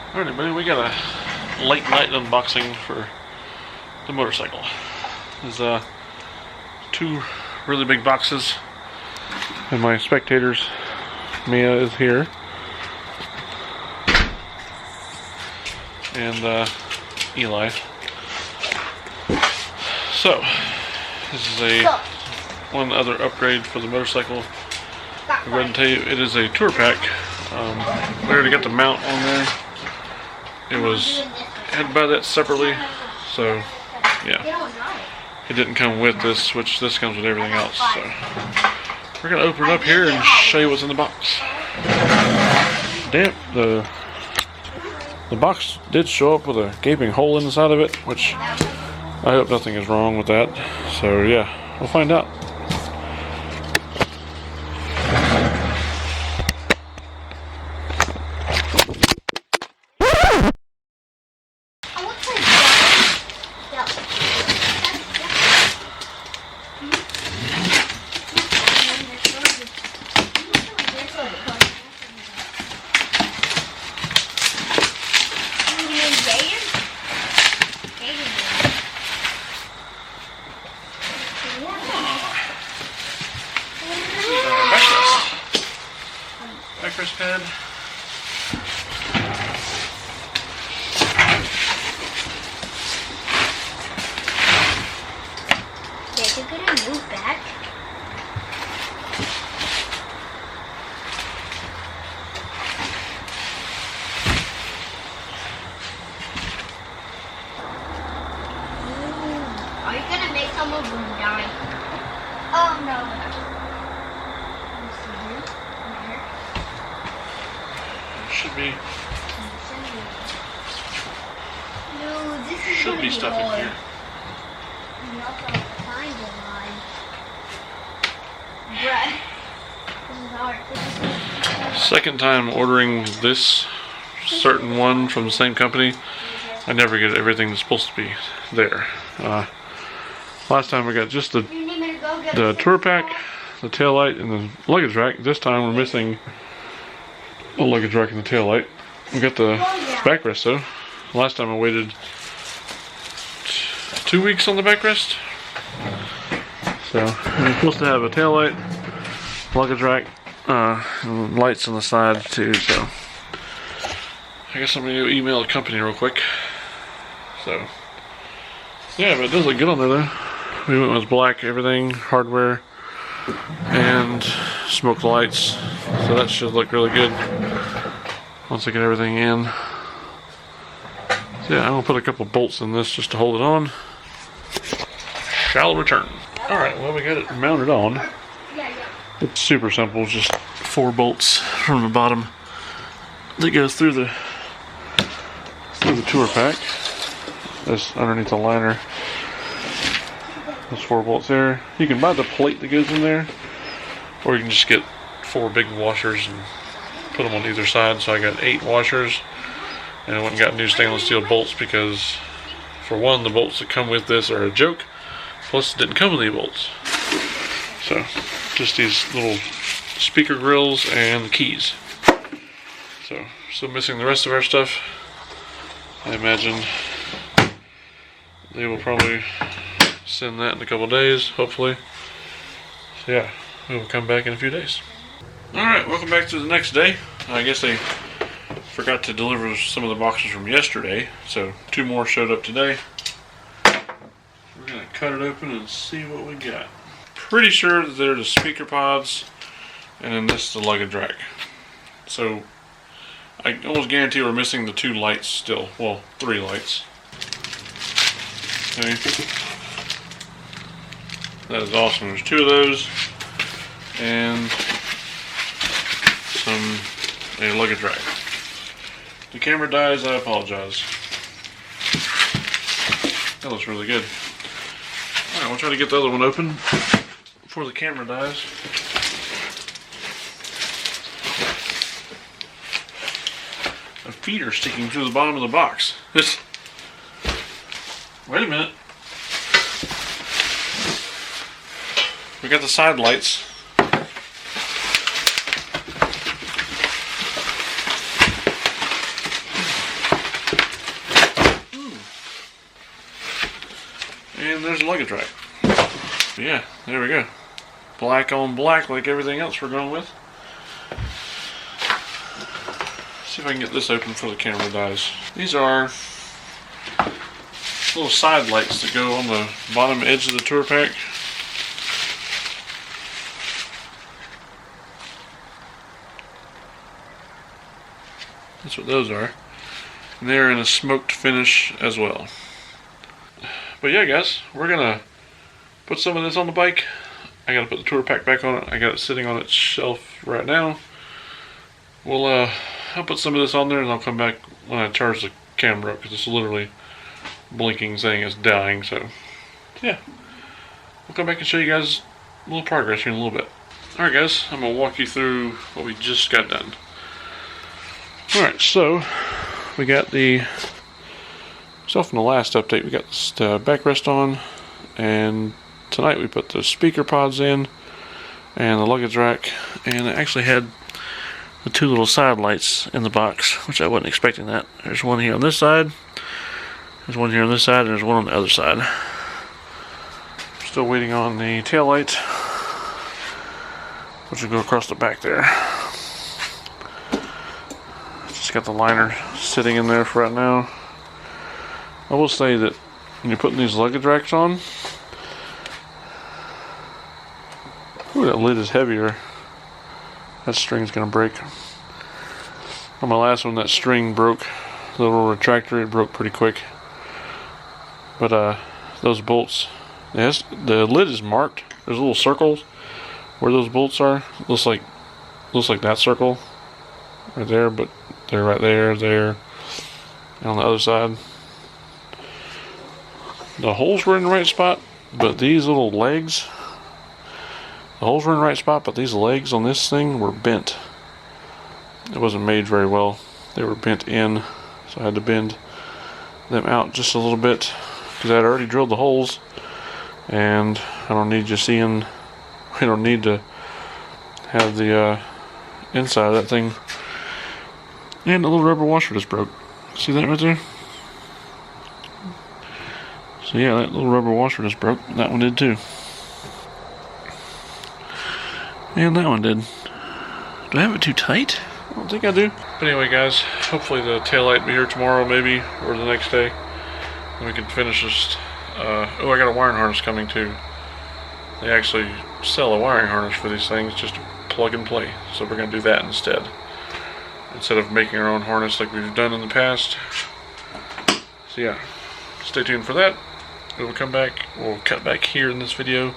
Alright, everybody, we got a late night unboxing for the motorcycle. There's two really big boxes, and my spectators, Mia is here, and Eli. So, this is one other upgrade for the motorcycle. I'll go ahead and tell you, it is a tour pack. We already got the mount on there. Had to buy that separately, so yeah. It didn't come with this, which this comes with everything else. So we're gonna open it up here and show you what's in the box. Damn, the box did show up with a gaping hole in the side of it, which I hope nothing is wrong with that. So yeah, we'll find out. Backrest pad. Is it gonna move back? Are you gonna make some of them die? Oh no. Should be. No, this is Should be stuff in here. I'm not gonna find a line. Bruh. This is hard. Second time ordering this certain one from the same company. I never get everything that's supposed to be there. Last time we got just the tour pack, the taillight, and the luggage rack. This time we're missing the luggage rack and the taillight. We got the backrest though. Last time I waited 2 weeks on the backrest. So we're supposed to have a taillight, luggage rack, and lights on the side too. So I guess I'm gonna email the company real quick. So yeah, but it does look good on there though. We went with black everything, hardware, and smoke lights. So that should look really good once I get everything in. So yeah, I'm gonna put a couple bolts in this just to hold it on. Shall return. Alright, well, we got it mounted on. It's super simple, just 4 bolts from the bottom that goes through the tour pack. This underneath the liner. There's 4 bolts there. You can buy the plate that goes in there, or you can just get 4 big washers and put them on either side. So I got 8 washers, and I went and got new stainless steel bolts because, for one, the bolts that come with this are a joke. Plus, it didn't come with any bolts. So, just these little speaker grills and the keys. So, still missing the rest of our stuff. I imagine they will probably send that in a couple of days, hopefully. So yeah, we will come back in a few days. Alright, welcome back to the next day. I guess they forgot to deliver some of the boxes from yesterday, so 2 more showed up today. We're going to cut it open and see what we got. Pretty sure that they're the speaker pods, and then this is the luggage rack. So I almost guarantee we're missing the 2 lights still. Well, 3 lights. Okay. That is awesome. There's 2 of those, and a luggage rack. If the camera dies, I apologize. That looks really good. Alright, we'll try to get the other one open before the camera dies. A feeder sticking through the bottom of the box. Wait a minute. We got the side lights. And there's the luggage rack. So yeah, there we go. Black on black like everything else we're going with. See if I can get this open before the camera dies. These are little side lights that go on the bottom edge of the tour pack. That's what those are. And they're in a smoked finish as well. But yeah, guys, we're gonna put some of this on the bike. I gotta put the tour pack back on it. I got it sitting on its shelf right now. I'll put some of this on there and I'll come back when I charge the camera up because it's literally blinking saying it's dying. So yeah, we'll come back and show you guys a little progress here in a little bit. Alright guys, I'm gonna walk you through what we just got done. Alright, so we got the from the last update, we got this backrest on, and tonight we put the speaker pods in and the luggage rack, and it actually had the two little side lights in the box, which I wasn't expecting that. There's one here on this side, there's one here on this side, and there's one on the other side. Still waiting on the tail light, which will go across the back there. Just got the liner sitting in there for right now. I will say that when you're putting these luggage racks on, ooh, that lid is heavier. That string's gonna break. On my last one, that string broke. The little retractor, it broke pretty quick. But those bolts, the lid is marked. There's little circles where those bolts are. Looks like that circle right there, but they're right there, and on the other side. The holes were in the right spot, but these little legs, the holes were in the right spot, but these legs on this thing were bent. It wasn't made very well. They were bent in, so I had to bend them out just a little bit because I had already drilled the holes, and I don't need you seeing, we don't need to have the inside of that thing. And the little rubber washer just broke. See that right there? So yeah, that little rubber washer just broke. That one did too. And that one did. Do I have it too tight? I don't think I do. But anyway guys, hopefully the taillight will be here tomorrow maybe, or the next day. And we can finish this. Oh, I got a wiring harness coming too. They actually sell a wiring harness for these things, just plug and play. So we're going to do that instead of making our own harness like we've done in the past. So yeah, stay tuned for that. We'll come back, we'll cut back here in this video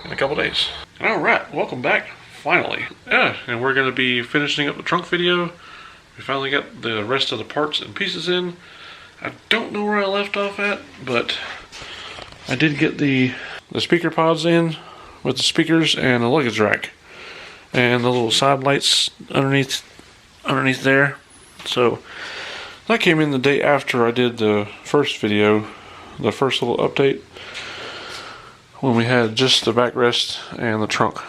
in a couple days. Alright, welcome back, finally. Yeah, and we're going to be finishing up the trunk video. We finally got the rest of the parts and pieces in. I don't know where I left off at, but I did get the speaker pods in with the speakers and the luggage rack. And the little side lights underneath there. So that came in the day after I did the first video, the first little update, when we had just the backrest and the trunk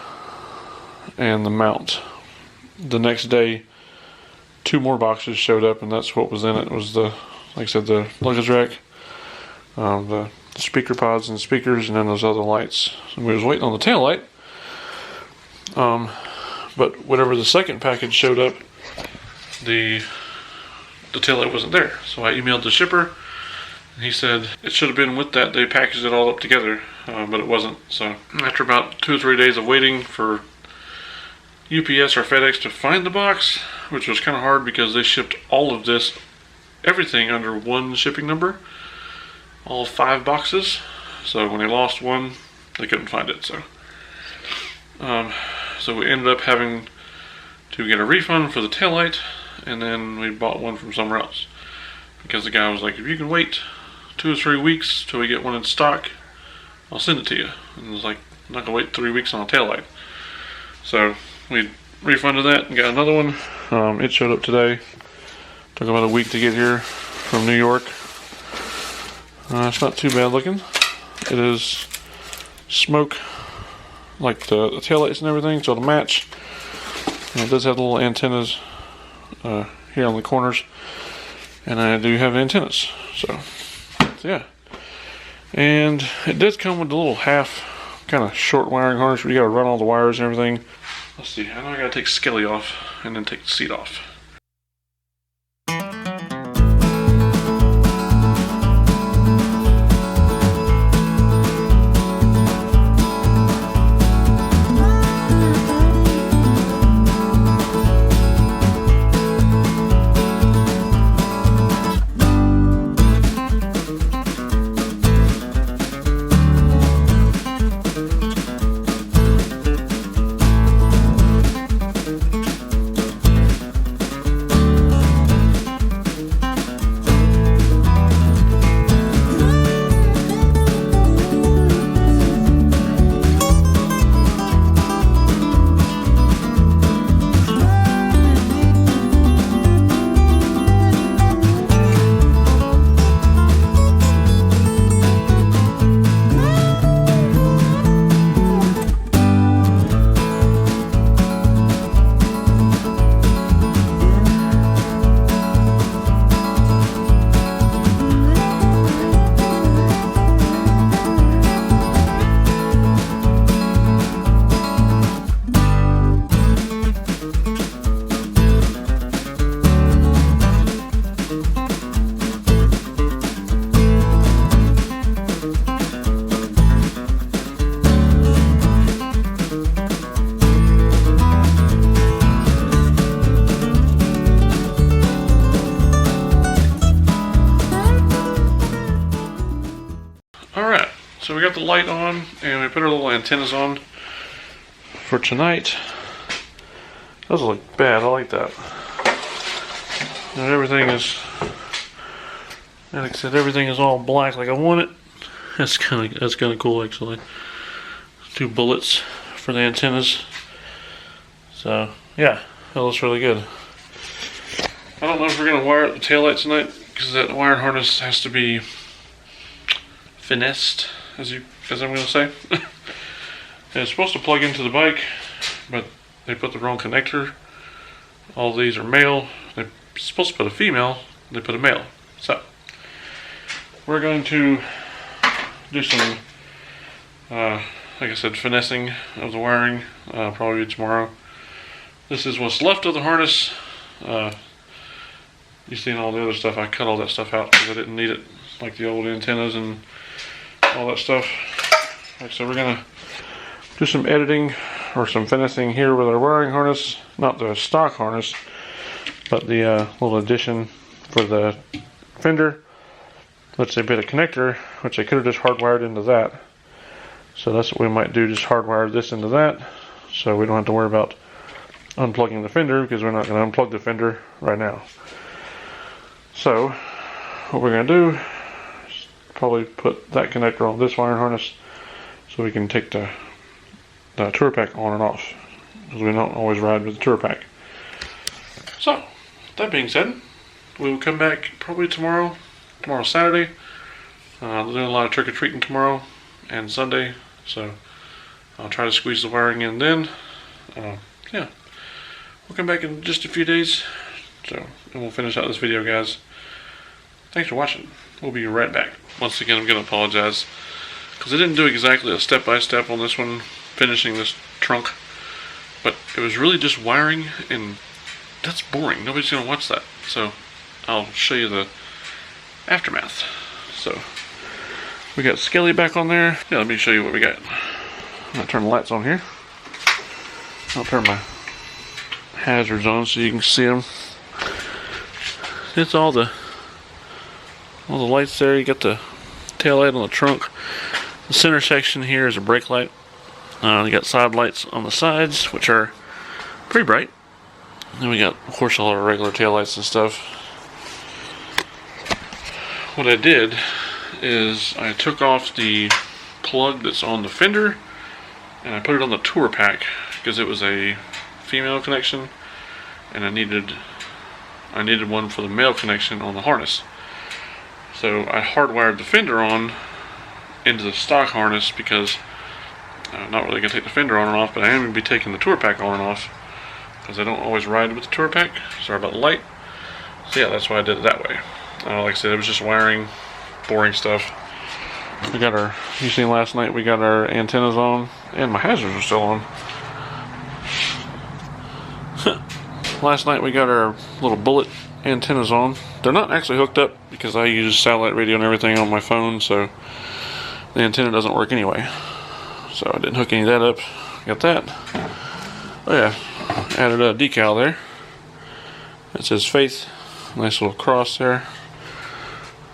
and the mount. The next day, 2 more boxes showed up, and that's what was in it. It was like I said, the luggage rack, the speaker pods and speakers, and then those other lights. And we was waiting on the tail light. But whenever the second package showed up, the tail light wasn't there. So I emailed the shipper, and he said it should have been with that. They packaged it all up together, but it wasn't. So after about 2 or 3 days of waiting for UPS or FedEx to find the box, which was kind of hard because they shipped all of this, everything under one shipping number, all 5 boxes. So when they lost one, they couldn't find it. So we ended up having to get a refund for the taillight, and then we bought one from somewhere else because the guy was like, if you can wait 2 or 3 weeks till we get one in stock, I'll send it to you. And I was like, I'm not gonna wait 3 weeks on a taillight. So we refunded that and got another one. It showed up today. Took about a week to get here from New York. It's not too bad looking. It is smoke, like the taillights and everything, so it'll match. And it does have little antennas here on the corners, and I do have antennas. So yeah. And it does come with a little half kind of short wiring harness where you gotta run all the wires and everything. Let's see, I know I gotta take Skelly off and then take the seat off. Alright, so we got the light on and we put our little antennas on for tonight. Those look bad, I like that. And everything is, like I said, everything is all black like I want it. That's kind of cool actually. 2 bullets for the antennas. So yeah, that looks really good. I don't know if we're gonna wire up the taillights tonight because that wiring harness has to be finessed, as I'm going to say. It's supposed to plug into the bike, but they put the wrong connector. All these are male. They're supposed to put a female. They put a male. So we're going to do some, like I said, finessing of the wiring. Probably tomorrow. This is what's left of the harness. You've seen all the other stuff. I cut all that stuff out because I didn't need it, like the old antennas and all that stuff. Like, so we're gonna do some editing or some finessing here with our wiring harness, not the stock harness, but the little addition for the fender. Let's say a bit of connector, which I could have just hardwired into that. So that's what we might do, just hardwire this into that, so we don't have to worry about unplugging the fender because we're not going to unplug the fender right now. So what we're going to do, probably put that connector on this wiring harness so we can take the tour pack on and off, because we don't always ride with the tour pack. So that being said, we will come back probably tomorrow Saturday. We're doing a lot of trick-or-treating tomorrow and Sunday, so I'll try to squeeze the wiring in then. Yeah, we'll come back in just a few days, and we'll finish out this video, guys. Thanks for watching. We'll be right back. Once again, I'm going to apologize because I didn't do exactly a step-by-step on this one, finishing this trunk, but it was really just wiring, and that's boring. Nobody's going to watch that, so I'll show you the aftermath. So we got Skelly back on there. Yeah, let me show you what we got. I'm going to turn the lights on here. I'll turn my hazards on so you can see them. It's all the lights there. You got the tail light on the trunk. The center section here is a brake light. You got side lights on the sides, which are pretty bright. Then we got, of course, all our regular tail lights and stuff. What I did is I took off the plug that's on the fender and I put it on the tour pack because it was a female connection and I needed one for the male connection on the harness. So I hardwired the fender on into the stock harness because I'm not really going to take the fender on and off, but I am going to be taking the tour pack on and off because I don't always ride with the tour pack. Sorry about the light. So yeah, that's why I did it that way. Like I said, it was just wiring, boring stuff. We got our, you seen last night, we got our antennas on, and my hazards are still on. Last night we got our little bullet antennas on. They're not actually hooked up because I use satellite radio and everything on my phone, so the antenna doesn't work anyway. So I didn't hook any of that up. Got that. Oh yeah, added a decal there. It says Faith. Nice little cross there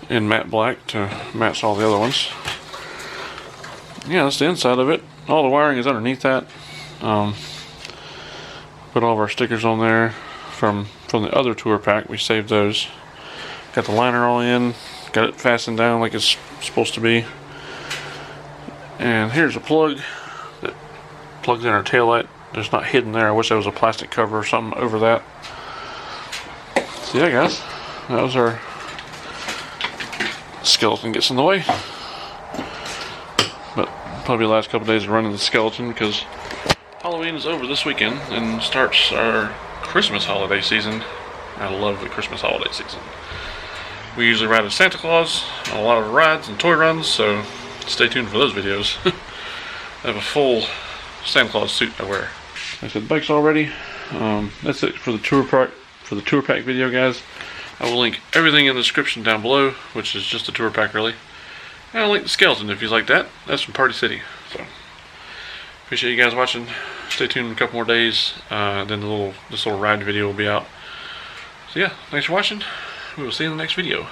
in matte black to match all the other ones. Yeah, that's the inside of it. All the wiring is underneath that. Put all of our stickers on there from the other tour pack. We saved those. Got the liner all in. Got it fastened down like it's supposed to be. And here's a plug that plugs in our taillight. It's not hidden there. I wish there was a plastic cover or something over that. So yeah, guys, that was our skeleton. Gets in the way, but probably the last couple days of running the skeleton because Halloween is over this weekend and starts our Christmas holiday season. I love the Christmas holiday season. We usually ride as Santa Claus on a lot of rides and toy runs, so stay tuned for those videos. I have a full Santa Claus suit I wear. I said the bike's all ready. That's it for the tour pack video, guys. I will link everything in the description down below, which is just the tour pack really. And I'll link the skeleton if you like that. That's from Party City. So appreciate you guys watching. Stay tuned in a couple more days. Then this little ride video will be out. So yeah, thanks for watching. We will see you in the next video.